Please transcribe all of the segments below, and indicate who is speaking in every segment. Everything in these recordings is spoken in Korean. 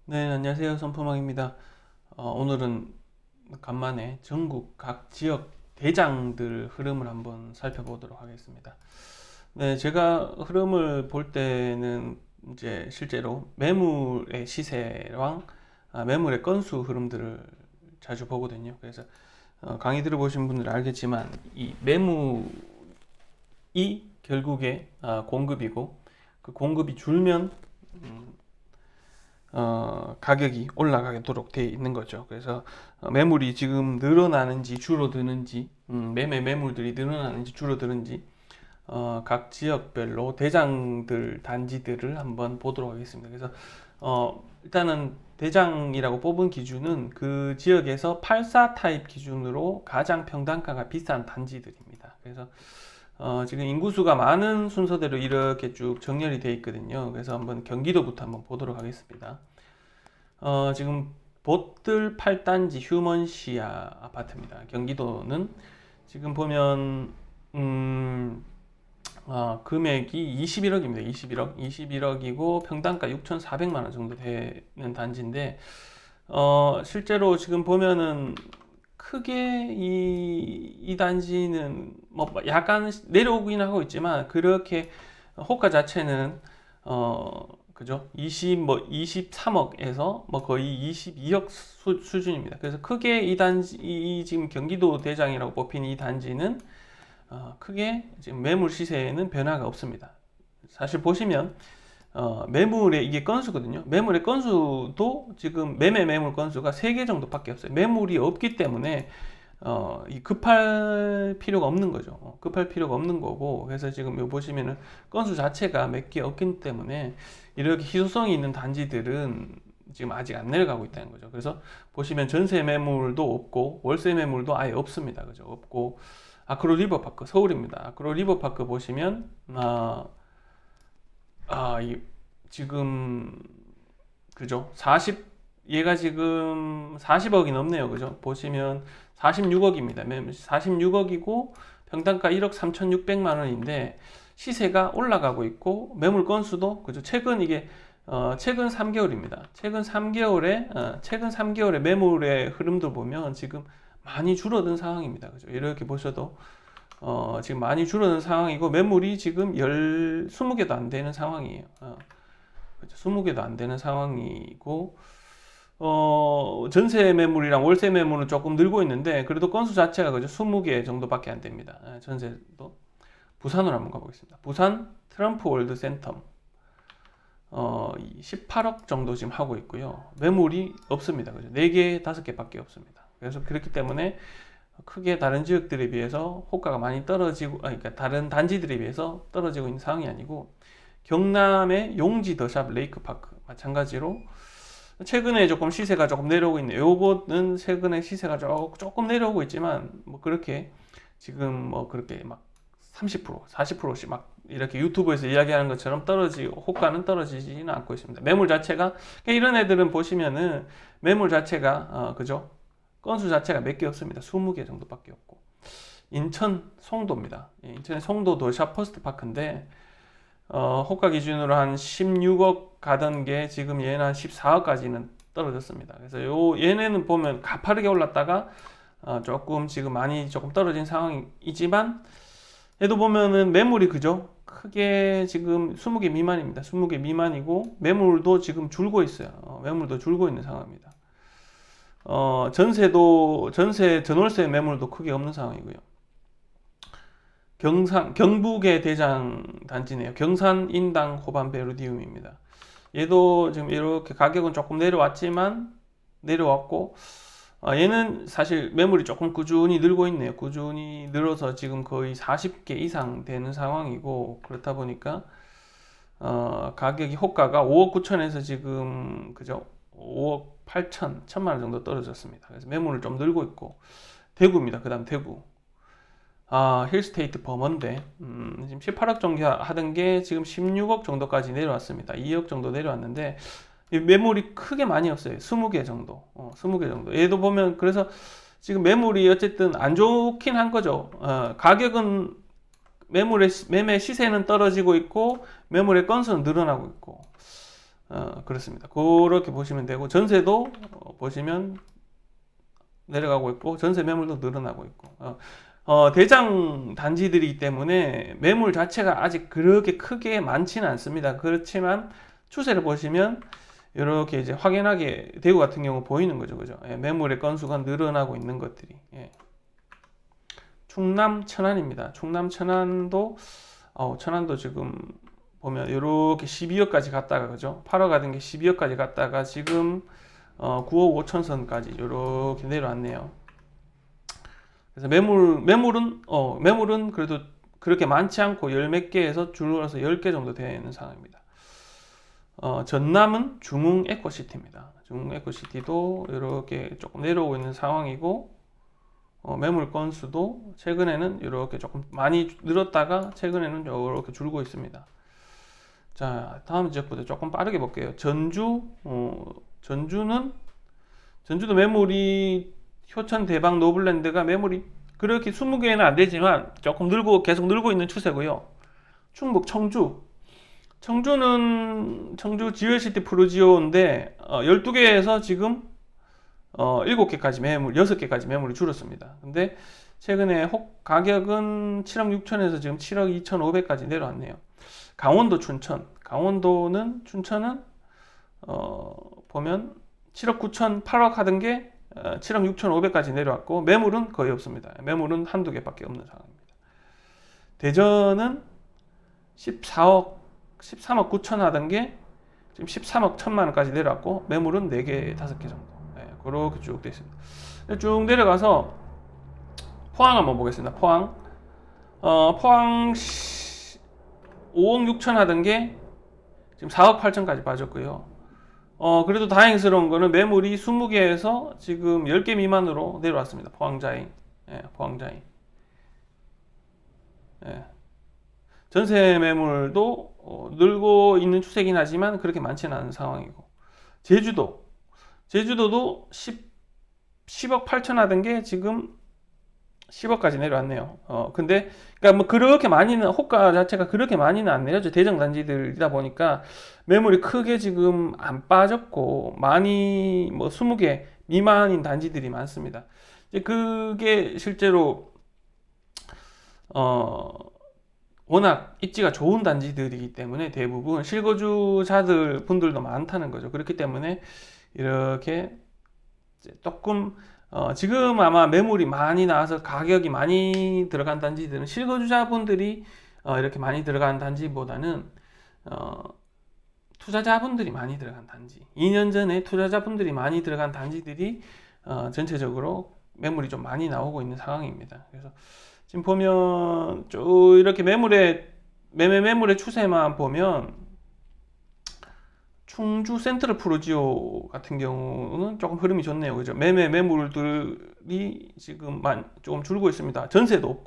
Speaker 1: 네, 안녕하세요. 선포망입니다. 오늘은 간만에 전국 각 지역 대장들 흐름을 한번 살펴보도록 하겠습니다. 네, 제가 흐름을 볼 때는 이제 실제로 매물의 시세랑 매물의 건수 흐름들을 자주 보거든요. 그래서 강의 들어보신 분들은 알겠지만 이 매물이 결국에 공급이고 그 공급이 줄면 가격이 올라가도록 되어 있는 거죠. 그래서 매물이 지금 늘어나는지 줄어드는지, 매매 매물들이 늘어나는지 줄어드는지, 각 지역별로 대장들, 단지들을 한번 보도록 하겠습니다. 그래서 일단은 대장이라고 뽑은 기준은 그 지역에서 84 타입 기준으로 가장 평단가가 비싼 단지들입니다. 그래서 지금 인구수가 많은 순서대로 이렇게 쭉 정렬이 되어 있거든요. 그래서 한번 경기도부터 한번 보도록 하겠습니다. 지금 보틀 8단지 휴먼시아 아파트입니다. 경기도는 지금 보면 금액이 21억입니다. 21억. 21억이고 평당가 6,400만 원 정도 되는 단지인데 실제로 지금 보면은 크게 이 단지는 뭐 약간 내려오긴 하고 있지만 그렇게 호가 자체는 그죠? 23억에서 뭐 거의 22억 수준입니다. 그래서 크게 이 단지, 이 지금 경기도 대장이라고 뽑힌 이 단지는 크게 지금 매물 시세에는 변화가 없습니다. 사실 보시면 매물의 이게 건수거든요. 매물의 건수도 지금 매매 매물 건수가 3개 정도밖에 없어요. 매물이 없기 때문에 이 급할 필요가 없는 거죠. 급할 필요가 없는 거고, 그래서 지금 여기 보시면은 건수 자체가 몇 개 없기 때문에 이렇게 희소성이 있는 단지들은 지금 아직 안 내려가고 있다는 거죠. 그래서 보시면 전세 매물도 없고 월세 매물도 아예 없습니다. 그죠? 없고 아크로 리버파크 서울입니다. 아크로 리버파크 보시면 지금 그죠? 얘가 지금 40억이 넘네요. 그죠? 보시면 46억입니다. 46억이고 평당가 1억 3,600만 원인데 시세가 올라가고 있고 매물 건수도 그죠? 최근 이게 최근 3개월입니다. 최근 3개월의 매물의 흐름도 보면 지금 많이 줄어든 상황입니다. 그죠? 이렇게 보셔도 지금 많이 줄어든 상황이고 매물이 지금 20개도 안 되는 상황이에요. 그렇죠. 20개도 안 되는 상황이고 전세 매물이랑 월세 매물은 조금 늘고 있는데 그래도 건수 자체가 그죠 20개 정도밖에 안 됩니다. 전세도 부산으로 한번 가보겠습니다. 부산 트럼프 월드 센텀 18억 정도 지금 하고 있고요. 매물이 없습니다. 그죠? 4개, 5개밖에 없습니다. 그래서 그렇기 때문에 크게 다른 지역들에 비해서 호가가 많이 떨어지고, 그러니까 다른 단지들에 비해서 떨어지고 있는 상황이 아니고 경남의 용지 더샵 레이크파크 마찬가지로 최근에 조금 시세가 조금 내려오고 있네요. 요거는 최근에 시세가 조금 내려오고 있지만 뭐 그렇게 지금 뭐 그렇게 막 30%, 40%씩 막 이렇게 유튜브에서 이야기하는 것처럼 호가는 떨어지지는 않고 있습니다. 매물 자체가 이런 애들은 보시면은 매물 자체가 그죠? 건수 자체가 몇 개 없습니다. 20개 정도밖에 없고. 인천 송도입니다. 인천의 송도 더샵 퍼스트파크인데 호가 기준으로 한 16억 가던 게 지금 얘는 한 14억까지는 떨어졌습니다. 그래서 얘네는 보면 가파르게 올랐다가 조금 지금 많이 조금 떨어진 상황이지만 얘도 보면은 매물이 그죠? 크게 지금 20개 미만입니다. 20개 미만이고 매물도 지금 줄고 있어요. 매물도 줄고 있는 상황입니다. 전월세 매물도 크게 없는 상황이고요. 경북의 대장 단지네요. 경산 인당 호반 베르디움입니다. 얘도 지금 이렇게 가격은 조금 내려왔고, 얘는 사실 매물이 조금 꾸준히 늘고 있네요. 꾸준히 늘어서 지금 거의 40개 이상 되는 상황이고, 그렇다 보니까, 가격이 호가가 5억 9천에서 지금, 그죠? 5억 8천, 1천만 원 정도 떨어졌습니다. 그래서 매물을 좀 늘고 있고, 대구입니다. 그 다음 대구. 힐스테이트 범원데 지금 18억 정도 하던 게 지금 16억 정도까지 내려왔습니다. 2억 정도 내려왔는데 매물이 크게 많이 없어요. 20개 정도. 20개 정도. 얘도 보면 그래서 지금 매물이 어쨌든 안 좋긴 한 거죠. 가격은 매매 시세는 떨어지고 있고 매물의 건수는 늘어나고 있고 그렇습니다. 그렇게 보시면 되고, 전세도 보시면 내려가고 있고, 전세 매물도 늘어나고 있고, 대장 단지들이기 때문에 매물 자체가 아직 그렇게 크게 많지는 않습니다. 그렇지만 추세를 보시면 이렇게 이제 확연하게 대구 같은 경우 보이는 거죠, 그죠? 예, 매물의 건수가 늘어나고 있는 것들이. 예. 충남 천안입니다. 충남 천안도 천안도 지금 보면 이렇게 12억까지 갔다가, 그죠? 8억 가던 게 12억까지 갔다가 지금 9억 5천 선까지 이렇게 내려왔네요. 그래서 매물은 그래도 그렇게 많지 않고 열 몇 개에서 줄어서 10개 정도 되는 상황입니다. 전남은 중흥 에코시티입니다. 중흥 에코시티도 이렇게 조금 내려오고 있는 상황이고, 매물 건수도 최근에는 이렇게 조금 많이 늘었다가 최근에는 이렇게 줄고 있습니다. 자, 다음 지역부터 조금 빠르게 볼게요. 전주도 매물이 효천 대박 노블랜드가 매물이 그렇게 20개는 안 되지만 조금 계속 늘고 있는 추세고요. 충북 청주는 청주 지웰시티 프루지오인데 12개에서 지금 7개까지 6개까지 매물이 줄었습니다. 근데 최근에 가격은 7억 6천에서 지금 7억 2천5백까지 내려왔네요. 춘천은 보면 7억 9천 8억 하던 게 7억 6천5백까지 내려왔고, 매물은 거의 없습니다. 매물은 한두 개밖에 없는 상황입니다. 대전은 13억 9천 하던 게 지금 13억 1천만 원까지 내려왔고, 매물은 4개 5개 정도. 그렇게 쭉 되어 있습니다. 쭉 내려가서 포항 한번 보겠습니다. 포항 5억 6천 하던 게 지금 4억 8천까지 빠졌고요. 그래도 다행스러운 거는 매물이 20개에서 지금 10개 미만으로 내려왔습니다. 포항자인. 전세 매물도 늘고 있는 추세긴 하지만 그렇게 많지는 않은 상황이고, 제주도도 10억 8천 하던 게 지금 10억까지 내려왔네요. 근데, 그러니까 뭐 그렇게 많이는, 호가 자체가 그렇게 많이는 안 내려져. 대정 단지들이다 보니까 매물이 크게 지금 안 빠졌고, 많이 뭐 20개 미만인 단지들이 많습니다. 이제 그게 실제로, 워낙 입지가 좋은 단지들이기 때문에 대부분 실거주자들 분들도 많다는 거죠. 그렇기 때문에 이렇게 조금 지금 아마 매물이 많이 나와서 가격이 많이 들어간 단지들은 실거주자분들이 이렇게 많이 들어간 단지보다는 투자자분들이 많이 들어간 단지, 2년 전에 투자자분들이 많이 들어간 단지들이 전체적으로 매물이 좀 많이 나오고 있는 상황입니다. 그래서 지금 보면 쭉 이렇게 매물의 추세만 보면 충주 센트럴 프루지오 같은 경우는 조금 흐름이 좋네요. 그죠? 매물들이 지금 조금 줄고 있습니다. 전세도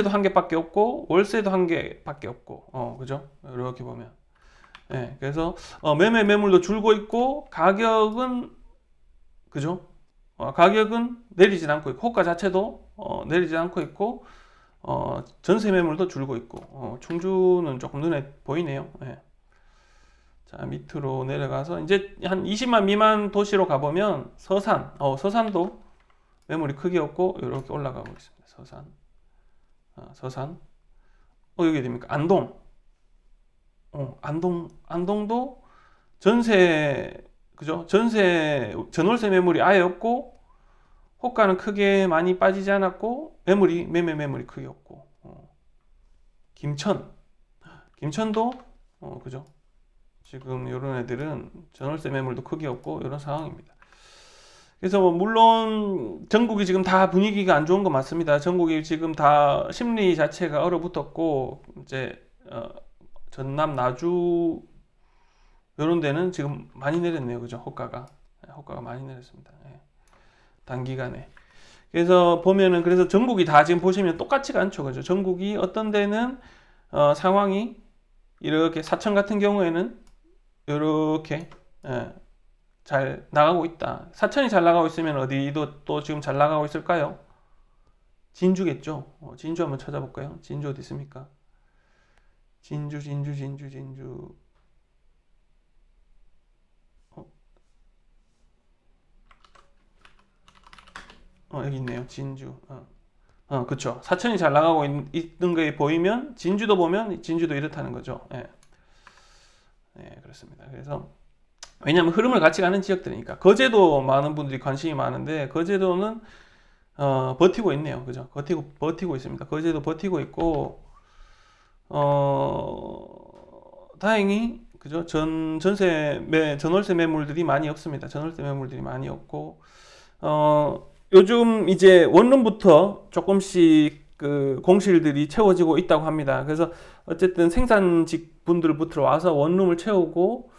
Speaker 1: 한 개밖에 없고, 월세도 한 개밖에 없고, 그죠? 이렇게 보면. 네, 그래서, 매물도 줄고 있고, 가격은, 그죠? 가격은 내리진 않고 있고, 호가 자체도, 내리지 않고 있고, 전세 매물도 줄고 있고, 충주는 조금 눈에 보이네요. 네. 자, 밑으로 내려가서 이제 한 20만 미만 도시로 가보면 서산도 매물이 크게 없고 이렇게 올라가고 있습니다. 서산. 여기 됩니까? 안동도 그죠? 전월세 매물이 아예 없고, 호가는 크게 많이 빠지지 않았고, 매물이 크게 없고, 김천도 그죠? 지금 이런 애들은 전월세 매물도 크게 없고 이런 상황입니다. 그래서 물론 전국이 지금 다 분위기가 안 좋은 거 맞습니다. 전국이 지금 다 심리 자체가 얼어붙었고, 이제 전남 나주 이런 데는 지금 많이 내렸네요. 그죠? 호가가 많이 내렸습니다. 단기간에. 그래서 보면은, 그래서 전국이 다 지금 보시면 똑같지가 않죠. 그죠? 전국이 어떤 데는 상황이 이렇게 사천 같은 경우에는 이렇게 잘 나가고 있다. 사천이 잘 나가고 있으면 어디도 또 지금 잘 나가고 있을까요? 진주겠죠. 진주 한번 찾아볼까요? 진주 어디 있습니까? 진주. 여기 있네요. 진주. 그쵸. 사천이 잘 나가고 있는 게 보이면 진주도 보면 진주도 이렇다는 거죠. 예. 예, 그렇습니다. 그래서 왜냐하면 흐름을 같이 가는 지역들이니까. 거제도 많은 분들이 관심이 많은데 거제도는 버티고 있네요. 그죠? 버티고 있습니다. 거제도 버티고 있고 다행히 그죠? 전월세 매물들이 많이 없습니다. 전월세 매물들이 많이 없고 요즘 이제 원룸부터 조금씩 그 공실들이 채워지고 있다고 합니다. 그래서 어쨌든 생산직 분들부터 와서 원룸을 채우고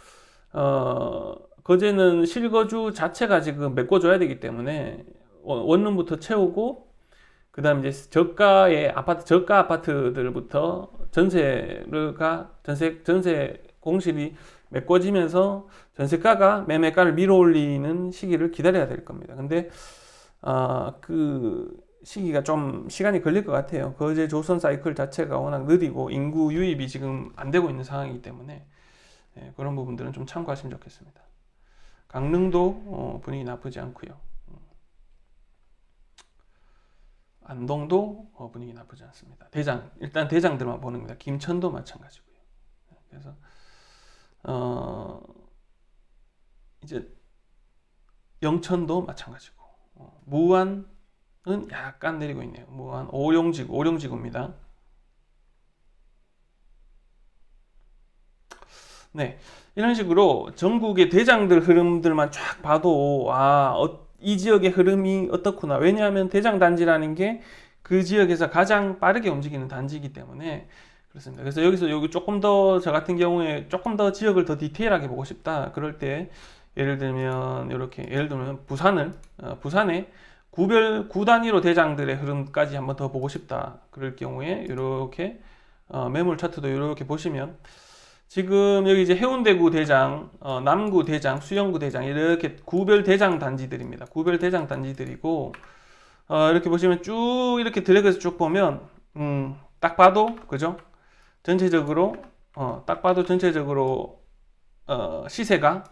Speaker 1: 거제는 실거주 자체가 지금 메꿔줘야 되기 때문에 원룸부터 채우고 그다음 이제 저가 아파트들부터 전세 공실이 메꿔지면서 전세가가 매매가를 밀어올리는 시기를 기다려야 될 겁니다. 근데 그 시기가 좀 시간이 걸릴 것 같아요. 거제 조선 사이클 자체가 워낙 느리고 인구 유입이 지금 안 되고 있는 상황이기 때문에 그런 부분들은 좀 참고하시면 좋겠습니다. 강릉도 분위기 나쁘지 않고요. 안동도 분위기 나쁘지 않습니다. 일단 대장들만 보는 겁니다. 김천도 마찬가지고요. 그래서 이제 영천도 마찬가지고 무안은 약간 내리고 있네요. 무안 오룡지구입니다. 네, 이런 식으로 전국의 대장들 흐름들만 쫙 봐도 이 지역의 흐름이 어떻구나. 왜냐하면 대장 단지라는 게 그 지역에서 가장 빠르게 움직이는 단지이기 때문에 그렇습니다. 그래서 여기 조금 더 저 같은 경우에 조금 더 지역을 더 디테일하게 보고 싶다. 그럴 때 예를 들면 부산의 구 단위로 대장들의 흐름까지 한번 더 보고 싶다. 그럴 경우에 이렇게 매물 차트도 이렇게 보시면 지금 여기 이제 해운대구 대장, 남구 대장, 수영구 대장 이렇게 구별 대장 단지들입니다. 구별 대장 단지들이고 이렇게 보시면 쭉 이렇게 드래그해서 쭉 보면 딱 봐도 그죠? 전체적으로 시세가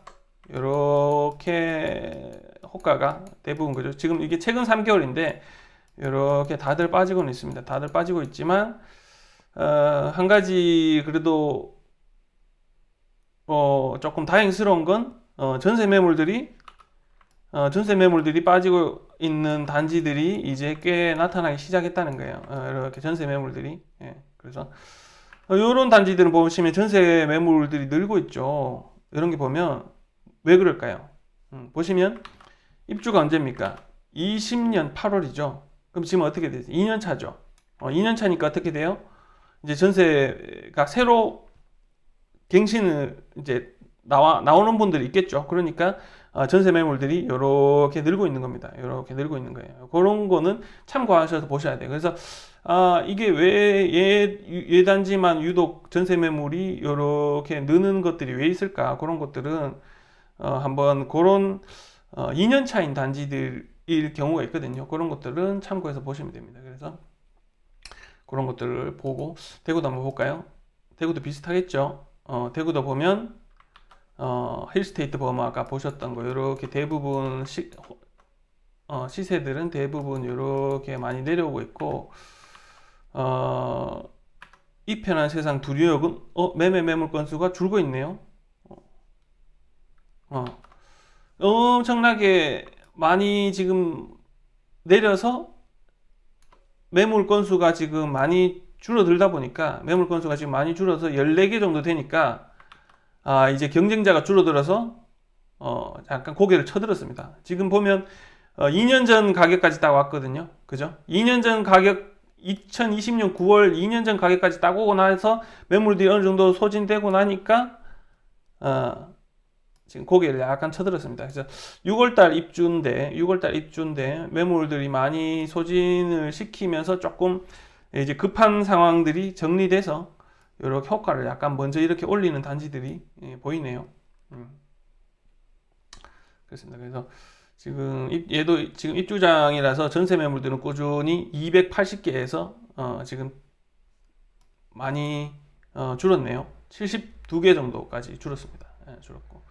Speaker 1: 이렇게 호가가 대부분 그죠? 지금 이게 최근 3개월인데 이렇게 다들 빠지고는 있습니다. 다들 빠지고 있지만 한 가지 그래도 조금 다행스러운 건 전세 매물들이 빠지고 있는 단지들이 이제 꽤 나타나기 시작했다는 거예요. 이렇게 전세 매물들이. 그래서 이런 단지들은 보시면 전세 매물들이 늘고 있죠. 이런 게 보면 왜 그럴까요? 보시면 입주가 언제입니까? 20년 8월이죠. 그럼 지금 어떻게 되죠? 2년 차죠. 2년 차니까 어떻게 돼요? 이제 전세가 새로 갱신을 이제 나오는 분들이 있겠죠. 그러니까 전세 매물들이 이렇게 늘고 있는 겁니다. 이렇게 늘고 있는 거예요. 그런 거는 참고하셔서 보셔야 돼요. 그래서 이게 왜 예단지만 유독 전세 매물이 이렇게 느는 것들이 왜 있을까? 그런 것들은 한번 그런 2년 차인 단지들일 경우가 있거든요. 그런 것들은 참고해서 보시면 됩니다. 그래서 그런 것들을 보고 대구도 한번 볼까요? 대구도 비슷하겠죠. 대구도 보면 힐스테이트 버머 아까 보셨던 거 이렇게 대부분 시세들은 대부분 이렇게 많이 내려오고 있고 이 편한 세상 두류역은 매물 건수가 줄고 있네요. 엄청나게 많이 지금 내려서 매물 건수가 지금 많이 줄어들다 보니까 매물 건수가 지금 많이 줄어서 14개 정도 되니까 이제 경쟁자가 줄어들어서 약간 고개를 쳐들었습니다. 지금 보면 2년 전 가격까지 딱 왔거든요. 그죠? 2년 전 가격 2020년 9월 2년 전 가격까지 딱 오고 나서 매물들이 어느 정도 소진되고 나니까 지금 고개를 약간 쳐들었습니다. 그래서 6월달 입주인데 매물들이 많이 소진을 시키면서 조금 이제 급한 상황들이 정리돼서 이렇게 효과를 약간 먼저 이렇게 올리는 단지들이 보이네요. 그렇습니다. 그래서 얘도 지금 입주장이라서 전세 매물들은 꾸준히 280개에서 지금 많이 줄었네요. 72개 정도까지 줄었습니다. 줄었고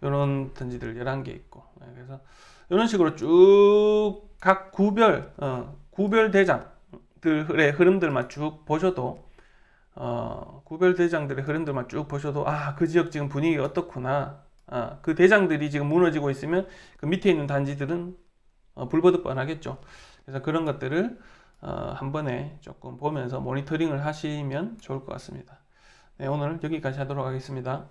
Speaker 1: 이런 단지들 11개 있고. 그래서 이런 식으로 쭉 각 구별 대장들의 흐름들만 쭉 보셔도 구별 대장들의 흐름들만 쭉 보셔도 그 지역 지금 분위기가 어떻구나. 그 대장들이 지금 무너지고 있으면 그 밑에 있는 단지들은 불보듯 뻔하겠죠. 그래서 그런 것들을 한 번에 조금 보면서 모니터링을 하시면 좋을 것 같습니다. 네, 오늘 여기까지 하도록 하겠습니다.